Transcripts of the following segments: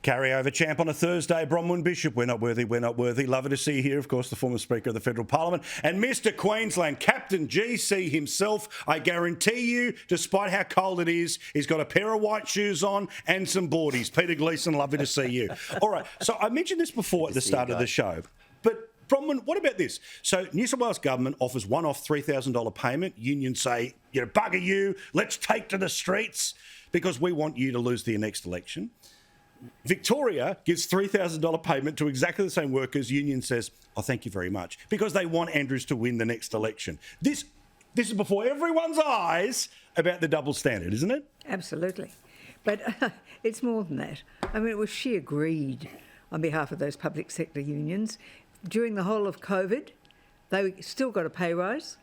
Carryover champ on a Thursday, Bronwyn Bishop. We're not worthy, we're not worthy. Lovely to see you here, of course, the former Speaker of the Federal Parliament. And Mr. Queensland, Captain GC himself. I guarantee you, despite how cold it is, he's got a pair of white shoes on and some boardies. Peter Gleeson, lovely to see you. All right, so I mentioned this before at the start of the show, but Bronwyn, what about this? So New South Wales Government offers one-off $3,000 payment. Unions say, bugger you, let's take to the streets because we want you to lose the next election. Victoria gives $3,000 payment to exactly the same workers. Union says, oh, thank you very much, because they want Andrews to win the next election. This is before everyone's eyes about the double standard, isn't it? Absolutely. But it's more than that. I mean, it was sheer greed on behalf of those public sector unions. During the whole of COVID, they still got a pay rise.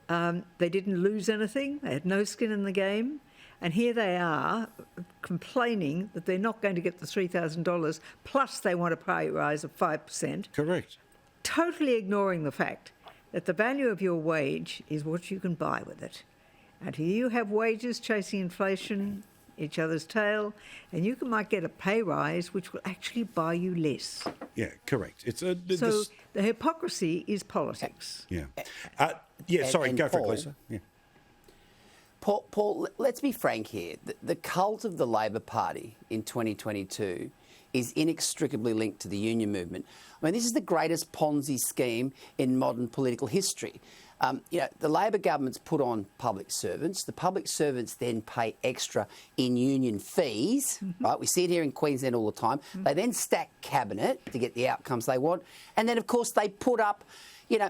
They didn't lose anything. They had no skin in the game. And here they are complaining that they're not going to get the $3,000, plus they want a pay rise of 5%. Correct. Totally ignoring the fact that the value of your wage is what you can buy with it. And here you have wages chasing inflation, each other's tail, and you might get a pay rise which will actually buy you less. Yeah, correct. So the hypocrisy is politics. Yeah. Sorry, go for it, Lisa. Yeah. Paul, let's be frank here. The cult of the Labor Party in 2022 is inextricably linked to the union movement. I mean, this is the greatest Ponzi scheme in modern political history. The Labor government's put on public servants. The public servants then pay extra in union fees, right? We see it here in Queensland all the time. They then stack cabinet to get the outcomes they want. And then, of course, they put up,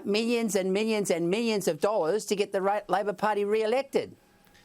millions and millions and millions of dollars to get the Labor Party re-elected.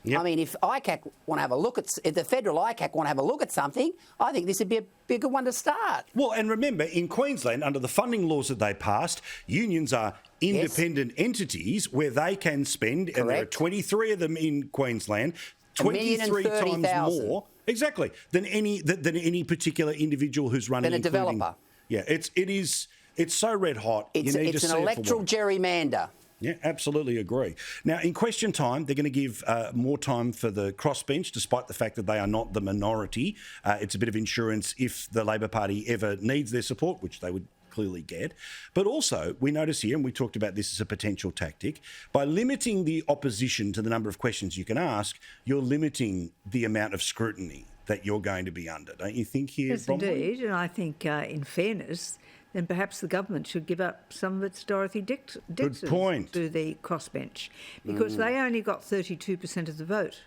Yep. I mean, if ICAC want to have a look at, if the federal ICAC want to have a look at something, I think this would be a good one to start. Well, and remember, in Queensland, under the funding laws that they passed, unions are independent entities where they can spend, Correct. and there are 23 of them in Queensland, 23 times more, exactly, than any particular individual who's running. Than a developer. Yeah, it's so red hot. It's an electoral gerrymander. Yeah, absolutely agree. Now, in question time, they're going to give more time for the crossbench, despite the fact that they are not the minority. It's a bit of insurance if the Labor Party ever needs their support, which they would clearly get. But also, we notice here, and we talked about this as a potential tactic, by limiting the opposition to the number of questions you can ask, you're limiting the amount of scrutiny that you're going to be under, don't you think here, Yes, Bronwyn? indeed. And I think, in fairness, then perhaps the government should give up some of its Dorothy Dixon to the crossbench, because they only got 32% of the vote.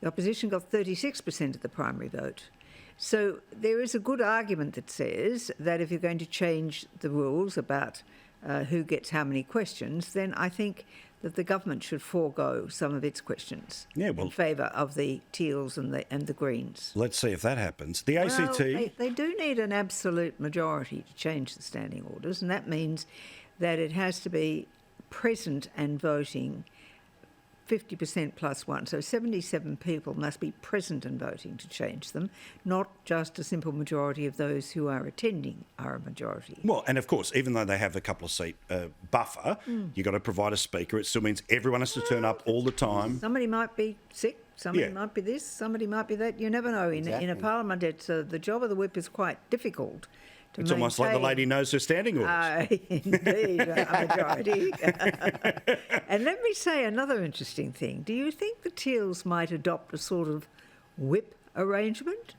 The opposition got 36% of the primary vote. So there is a good argument that says that if you're going to change the rules about who gets how many questions, then I think that the government should forego some of its questions in favour of the Teals and the Greens. Let's see if that happens. The ACT... They do need an absolute majority to change the standing orders, and that means that it has to be present and voting 50% plus one. So 77 people must be present and voting to change them, not just a simple majority of those who are attending are a majority. Well, and of course, even though they have a couple of seat buffer, you've got to provide a speaker. It still means everyone has to turn up all the time. Somebody might be sick, somebody might be this, somebody might be that. You never know. In a parliament, the job of the whip is quite difficult. It's almost like the lady knows her standing orders. Indeed, a majority. And let me say another interesting thing. Do you think the Teals might adopt a sort of whip arrangement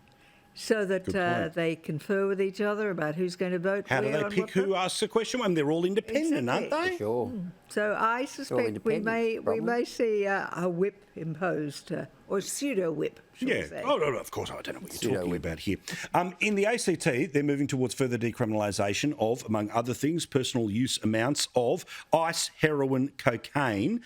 so that they confer with each other about who's going to vote? How do they pick who asks a question? I mean, they're all independent, aren't they? For sure. So I suspect we may see a whip imposed, or pseudo whip. Yeah. Oh, no, of course, I don't know what you're talking about here. In the ACT, they're moving towards further decriminalisation of, among other things, personal use amounts of ice, heroin, cocaine.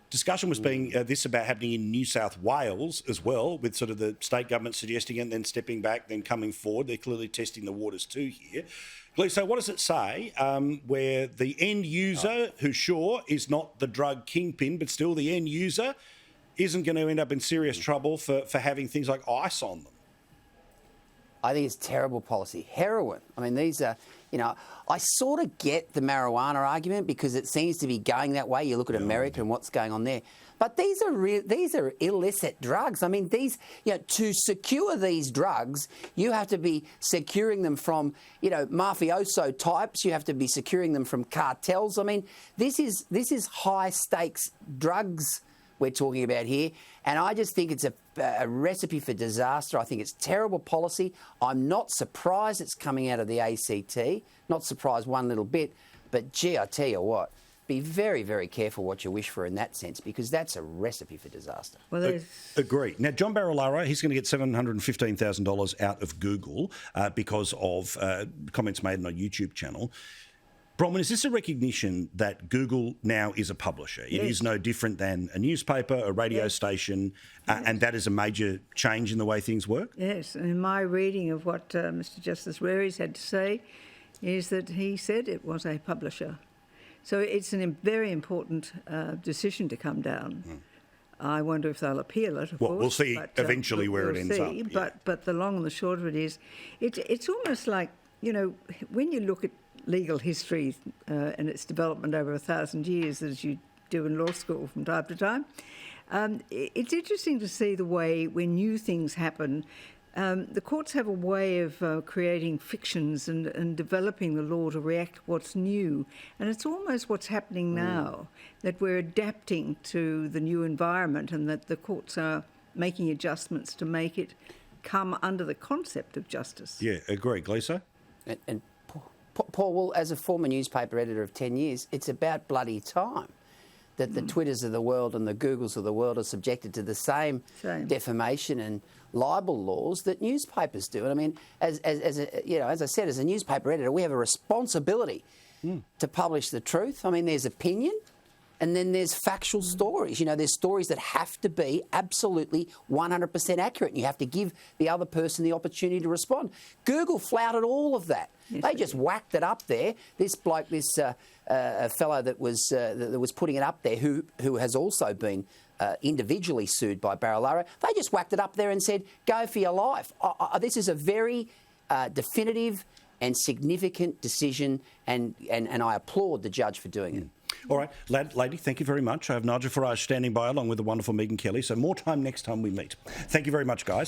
Discussion was being this about happening in New South Wales as well, with sort of the state government suggesting it and then stepping back, then coming forward. They're clearly testing the waters too here. So what does it say where the end user, who sure is not the drug kingpin, but still the end user, isn't going to end up in serious trouble for having things like ice on them? I think it's terrible policy. Heroin. I mean, these are, you know, I sort of get the marijuana argument because it seems to be going that way. You look at America and what's going on there. But these are illicit drugs. I mean, these, you know, to secure these drugs, you have to be securing them from, you know, mafioso types. You have to be securing them from cartels. I mean, this is high stakes drugs we're talking about here, and I just think it's a recipe for disaster. I think it's terrible policy. I'm not surprised it's coming out of the ACT, not surprised one little bit, but gee, I tell you what, be very, very careful what you wish for in that sense, because that's a recipe for disaster. Well, agree. Now, John Barilaro, he's going to get $715,000 out of Google because of comments made on a YouTube channel. Bronwyn, is this a recognition that Google now is a publisher? It is no different than a newspaper, a radio station, and that is a major change in the way things work? Yes, and in my reading of what Mr Justice Rares had to say is that he said it was a publisher. So it's a very important decision to come down. I wonder if they'll appeal it, of course. We'll see eventually where it ends up. But the long and the short of it is, it's almost like, you know, when you look at legal history and its development over 1,000 years, as you do in law school from time to time, it's interesting to see the way when new things happen, the courts have a way of creating fictions and developing the law to react to what's new. And it's almost what's happening now, that we're adapting to the new environment and that the courts are making adjustments to make it come under the concept of justice. Yeah, agree. Gleeson? And Paul, well, as a former newspaper editor of 10 years, it's about bloody time that the Twitters of the world and the Googles of the world are subjected to the same defamation and libel laws that newspapers do. And I mean, as I said, as a newspaper editor, we have a responsibility to publish the truth. I mean, there's opinion, and then there's factual stories. You know, there's stories that have to be absolutely 100% accurate, and you have to give the other person the opportunity to respond. Google flouted all of that. Yes, they just whacked it up there. This bloke, this fellow that was putting it up there, who has also been individually sued by Barilaro, they just whacked it up there and said, go for your life. This is a very definitive and significant decision, and I applaud the judge for doing it. All right, lady, thank you very much. I have Nigel Farage standing by along with the wonderful Megan Kelly, so more time next time we meet. Thank you very much, guys.